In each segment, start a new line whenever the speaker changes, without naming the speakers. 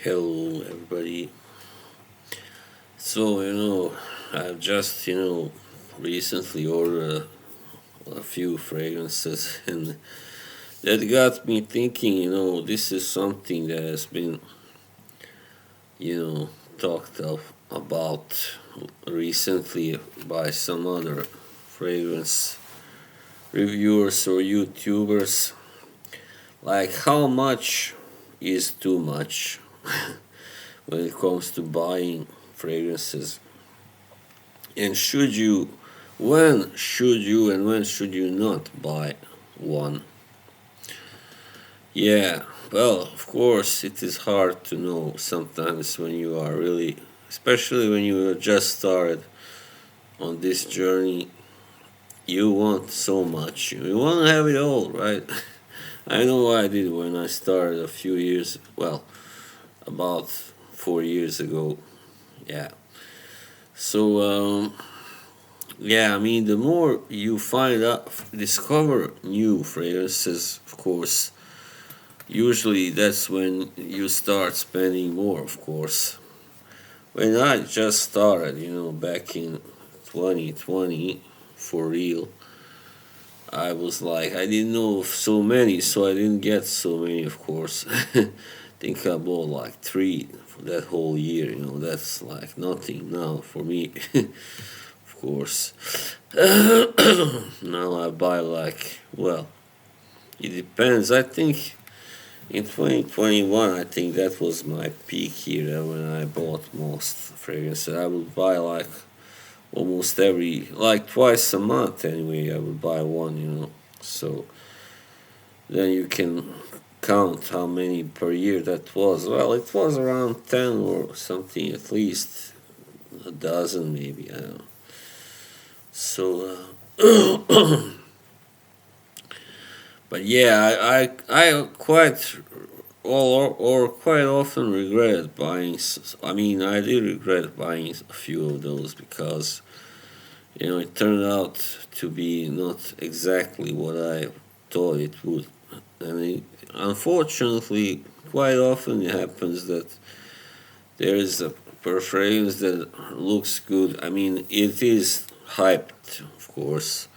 Hello, everybody. I've just, recently ordered a few fragrances, and that got me thinking, this is something that has been, you know, talked of about recently by some other fragrance reviewers or YouTubers. Like, how much is too much when it comes to buying fragrances? And when should you not buy one? Yeah, well, of course, it is hard to know sometimes when you are really, especially when you just started on this journey. You want so much. You want to have it all, right? I know what I did when I started a few years, well, about 4 years ago. Yeah. So, yeah, I mean, the more you discover new fragrances, of course, usually that's when you start spending more, of course. When I just started, back in 2020, for real, I was like, I didn't know of so many, so I didn't get so many, of course. Think I bought like three for that whole year, that's like nothing now for me, of course. Now I buy like, well, it depends. I think in 2021, I think that was my peak year when I bought most fragrances. I would buy like almost like twice a month anyway, I would buy one, So then you can count how many per year that was. Well, it was around 10 or something, at least a dozen maybe, I don't know. So, but yeah, I quite or quite often regret buying. I mean, I did regret buying a few of those because it turned out to be not exactly what I thought it would, and unfortunately, quite often it happens that there is a fragrance that looks good. I mean, it is hyped, of course.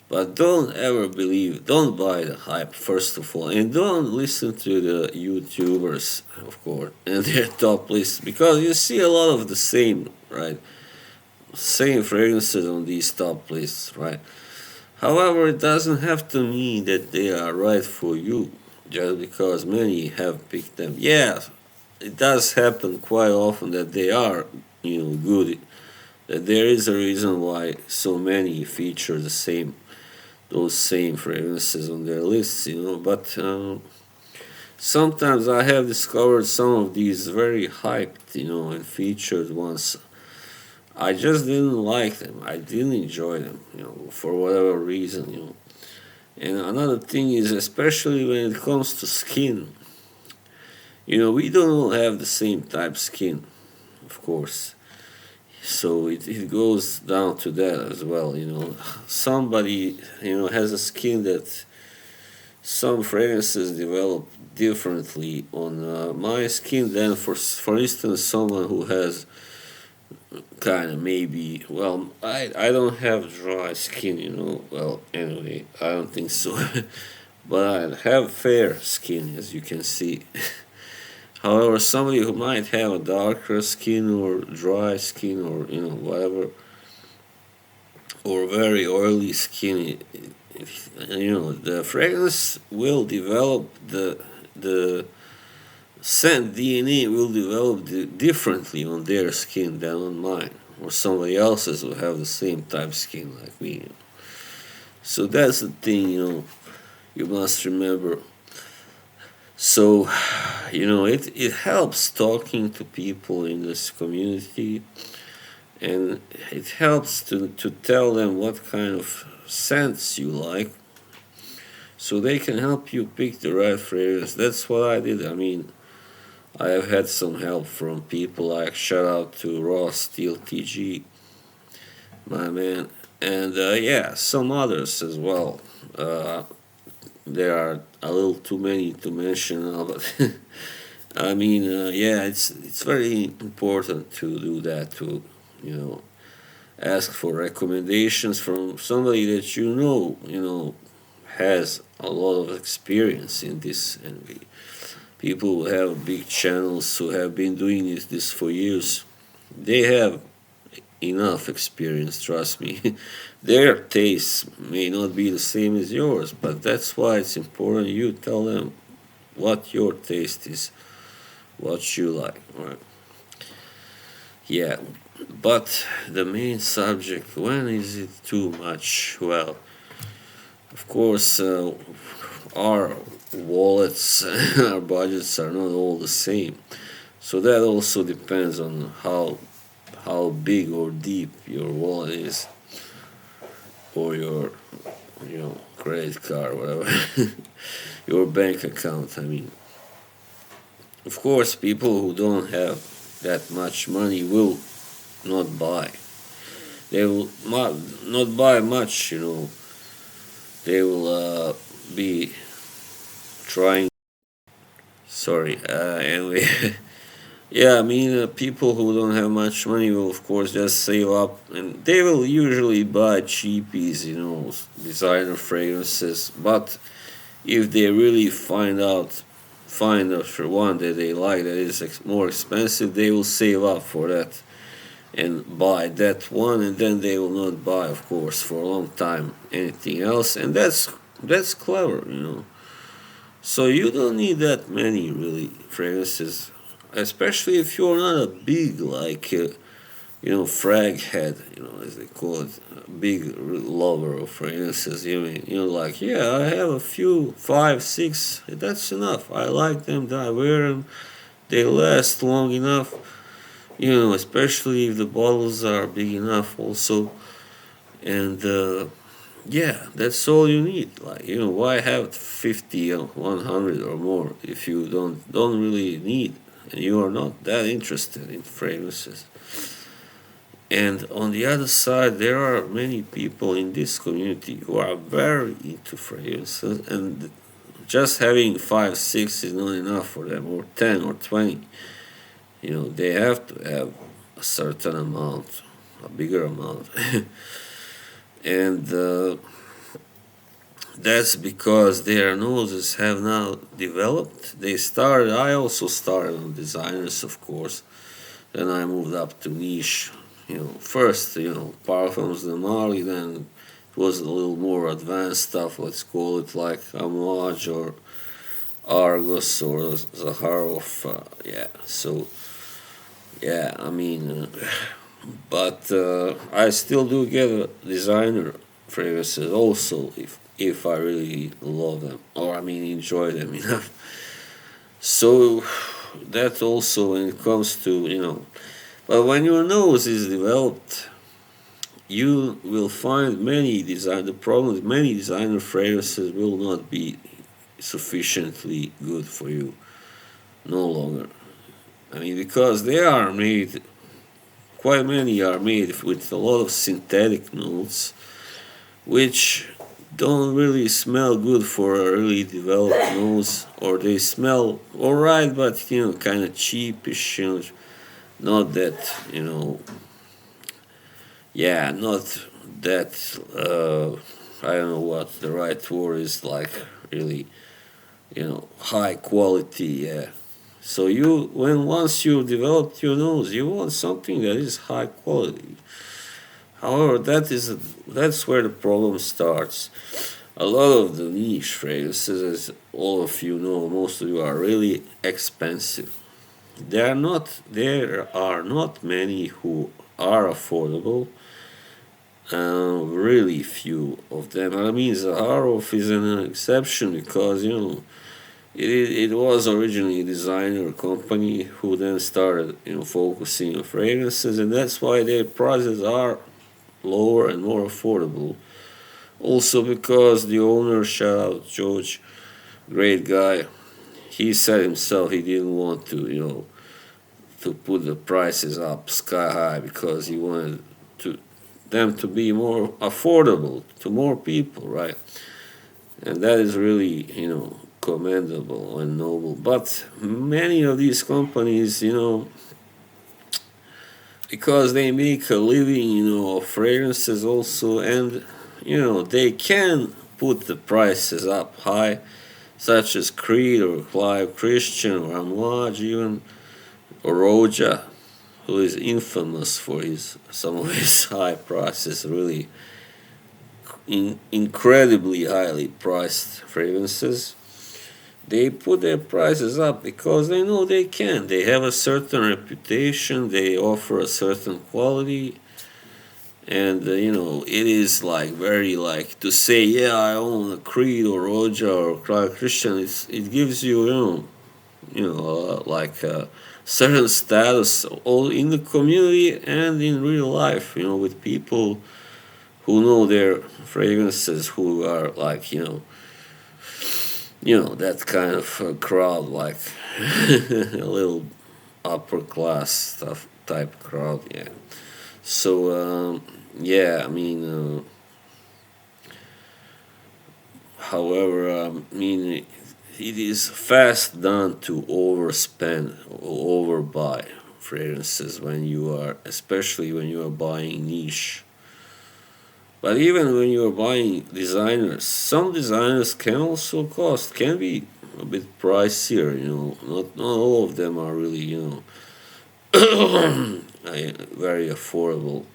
But don't buy the hype, first of all, and don't listen to the YouTubers, of course, and their top lists, because you see a lot of the same, right? Same fragrances on these top lists, right? However, it doesn't have to mean that they are right for you, just because many have picked them. Yeah, it does happen quite often that they are, good, that there is a reason why so many feature those same fragrances on their lists, But sometimes I have discovered some of these very hyped, and featured ones. I just didn't like them. I didn't enjoy them, for whatever reason, And another thing is, especially when it comes to skin, we don't all have the same type skin, of course. So it goes down to that as well, Somebody, has a skin that some fragrances develop differently on my skin than for instance someone who has kind of maybe, well, I don't have dry skin, well, anyway, I don't think so. But I have fair skin, as you can see. However, somebody who might have a darker skin or dry skin or whatever, or very oily skin, the fragrance will develop the scent DNA will develop differently on their skin than on mine, or somebody else's who have the same type of skin like me. So that's the thing, you must remember. So, it helps talking to people in this community, and it helps to tell them what kind of scents you like, so they can help you pick the right fragrance. That's what I did. I mean, I have had some help from people like, shout out to Ross Steel TG, my man, and yeah, some others as well. There are a little too many to mention now, but I mean, yeah, it's very important to do that, to you know ask for recommendations from somebody that has a lot of experience in this, and people who have big channels who have been doing this for years. They have enough experience, trust me. Their tastes may not be the same as yours, but that's why it's important you tell them what your taste is, what you like, right? Yeah, but the main subject, when is it too much? Well, of course, our wallets, our budgets are not all the same. So that also depends on how big or deep your wallet is, or your credit card, whatever, your bank account. I mean, of course, people who don't have that much money will not buy. They will not buy much. They will be trying. Sorry. Anyway, yeah. I mean, people who don't have much money will, of course, just save up, and they will usually buy cheapies. Designer fragrances. But if they really find after one that they like that is more expensive, they will save up for that and buy that one, and then they will not buy, of course, for a long time anything else, and that's clever. So you don't need that many really fragrances, especially if you're not a big like frag head, as they call it, a big lover of fragrances. You mean like, yeah, I have a few, five, six. That's enough. I like them. I wear them. They last long enough. Especially if the bottles are big enough, also, and yeah, that's all you need. Like, why have 50 or 100 or more if you don't really need, and you are not that interested in fragrances. And on the other side, there are many people in this community who are very into fragrances, and just having five, six is not enough for them, or 10 or 20. They have to have a certain amount, a bigger amount. And that's because their noses have now developed. I also started on designers, of course. Then I moved up to niche. First, Parfums de Marly, then it was a little more advanced stuff, let's call it like Amouage or Argos or Zaharov. Yeah, so, yeah, I mean, but I still do get designer fragrances also if I really love them, or I mean enjoy them enough. So that also when it comes to but when your nose is developed, you will find the problem is many designer fragrances will not be sufficiently good for you no longer. I mean, because they are made, quite many are made with a lot of synthetic notes, which don't really smell good for a really developed nose, or they smell alright, but kind of cheapish, not that, yeah, not that, I don't know what the right word is, like really, high quality, yeah. So once you developed your nose, you want something that is high quality. However, that's where the problem starts. A lot of the niche fragrances, as all of you know, most of you are really expensive. There are not many who are affordable. Really few of them. I mean, Zaharov is an exception because it was originally a designer company who then started focusing on fragrances, and that's why their prices are lower and more affordable. Also because the owner, shout out George, great guy, he said himself he didn't want to put the prices up sky high because he wanted to them to be more affordable to more people, right? And that is really commendable and noble. But many of these companies, because they make a living, of fragrances also, and they can put the prices up high, such as Creed or Clive Christian or Amouage even, or Roja, who is infamous for some of his high prices, really incredibly highly priced fragrances. They put their prices up because they know they can. They have a certain reputation, they offer a certain quality, and it is like very like to say, yeah, I own a Creed or Roja or Clive Christian. It gives you, like a certain status all in the community and in real life, with people who know their fragrances, who are like, that kind of crowd, like a little upper class stuff type crowd, yeah. So, yeah, I mean, however, it is fast done to overspend or overbuy fragrances when you are, especially when you are buying niche. But even when you are buying designers, some designers can be a bit pricier. Not all of them are really very affordable.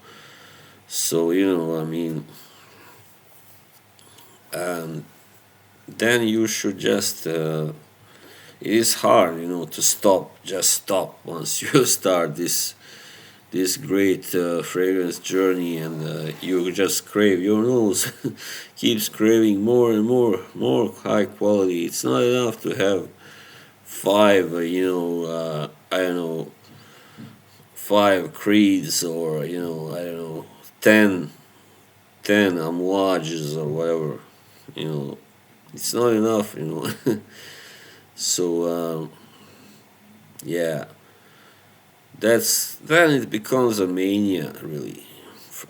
So and then you should just. It is hard, to stop once you start this great fragrance journey, and you just crave, your nose keeps craving more and more high quality. It's not enough to have five, I don't know, five Creeds, or I don't know, 10 Amouages or whatever. It's not enough. So yeah, then it becomes a mania, really,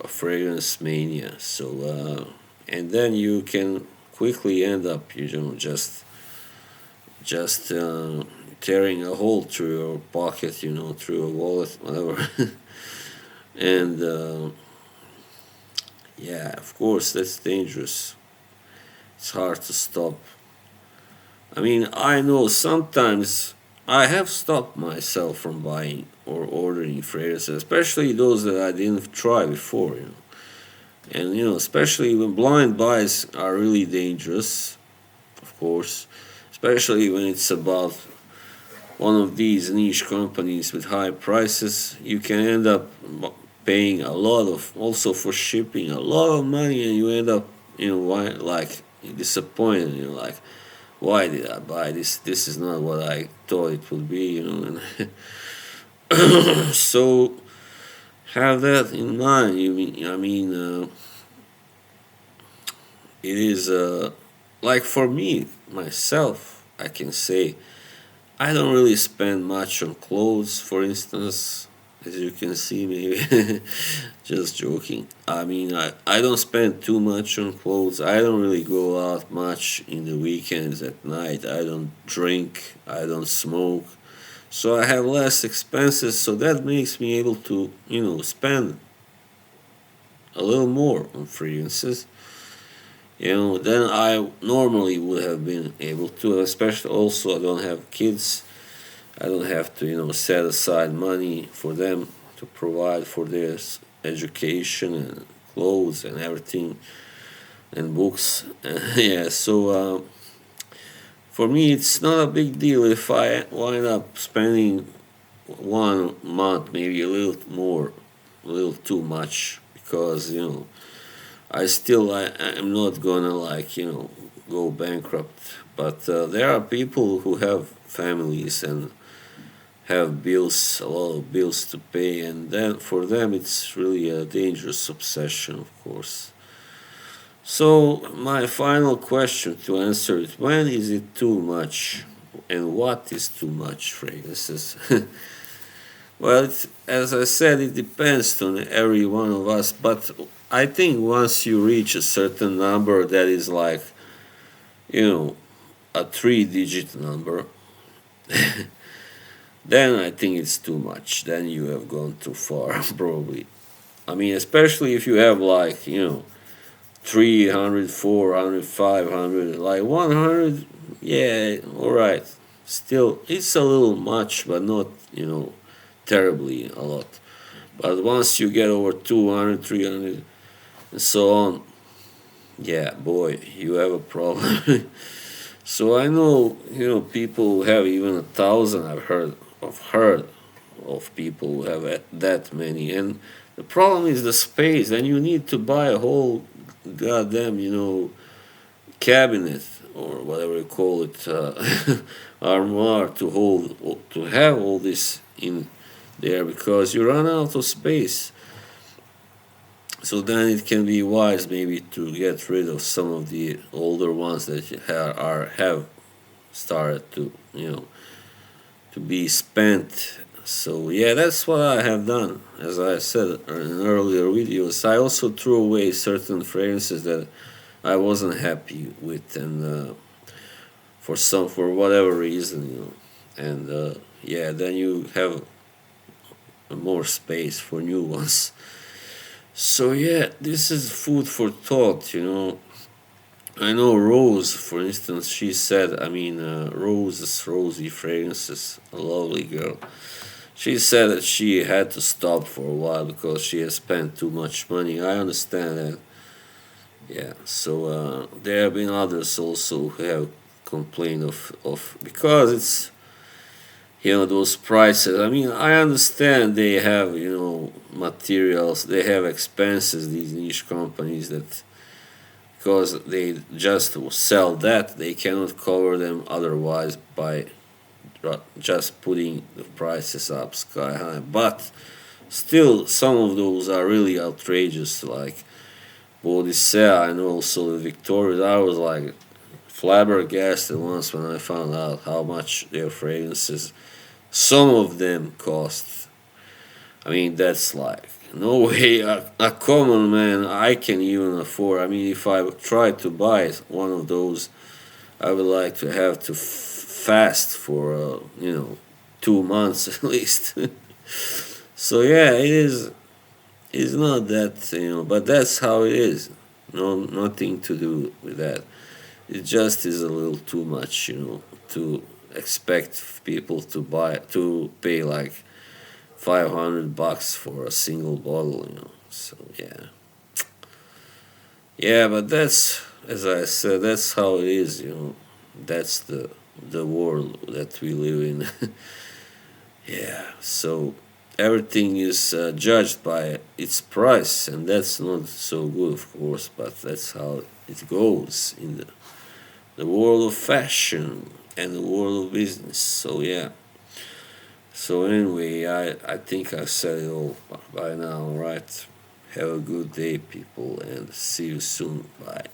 a fragrance mania. So and then you can quickly end up, just tearing a hole through your pocket, through a wallet, whatever. And yeah, of course, that's dangerous. It's hard to stop. I mean, I know sometimes I have stopped myself from buying or ordering fragrances, especially those that I didn't try before, And, especially when blind buys are really dangerous, of course, especially when it's about one of these niche companies with high prices. You can end up paying a lot of, also for shipping, a lot of money, and you end up, like disappointed. You're like, why did I buy this? This is not what I thought it would be, And so have that in mind. It is like for me myself, I can say I don't really spend much on clothes, for instance. As you can see, maybe just joking. I don't spend too much on clothes. I don't really go out much in the weekends at night. I don't drink. I don't smoke. So I have less expenses. So that makes me able to, spend a little more on fragrances. Than I normally would have been able to. Especially also, I don't have kids. I don't have to, set aside money for them to provide for their education and clothes and everything and books. Yeah, so for me, it's not a big deal if I wind up spending 1 month, maybe a little more, a little too much, because I'm not gonna go bankrupt. But there are people who have families and have bills, a lot of bills to pay, and then for them it's really a dangerous obsession, of course. So my final question to answer it: when is it too much, and what is too much fragrances? Well, as I said, it depends on every one of us, but I think once you reach a certain number that is like, you know, a 3-digit number, then I think it's too much. Then you have gone too far, probably. I mean, especially if you have like, 300, 400, 500, like 100, yeah, all right. Still, it's a little much, but not, terribly a lot. But once you get over 200, 300, and so on, yeah, boy, you have a problem. So I know, people who have even 1,000. I've heard of people who have that many, and the problem is the space. And you need to buy a whole goddamn, cabinet or whatever you call it, armoire to have all this in there because you run out of space. So then it can be wise maybe to get rid of some of the older ones that have started to to be spent. So yeah, that's what I have done. As I said in earlier videos, I also threw away certain fragrances that I wasn't happy with, and for whatever reason, and yeah, then you have more space for new ones. So yeah, this is food for thought. I know Rose, for instance, she said, I mean, Rosy Fragrances, a lovely girl. She said that she had to stop for a while because she has spent too much money. I understand that. Yeah, so there have been others also who have complained of because it's those prices. I mean, I understand they have materials, they have expenses. These niche companies that because they just sell that, they cannot cover them otherwise by just putting the prices up sky high. But still, some of those are really outrageous, like Boudicca and also the Victorias. I was like flabbergasted once when I found out how much their fragrances, some of them cost. I mean, that's like no way a common man I can even afford. I mean, if I try to buy one of those, I would like to have to fast for 2 months at least. So yeah, it is. It's not that but that's how it is. No, nothing to do with that. It just is a little too much, to expect people to pay like $500 for a single bottle. So yeah, yeah, but that's as I said, that's how it is. That's the world that we live in. Yeah, so everything is judged by its price, and that's not so good, of course. But that's how it goes in the world of fashion and the world of business. So yeah. So anyway, I think I said it all by now, right? Have a good day, people, and see you soon. Bye.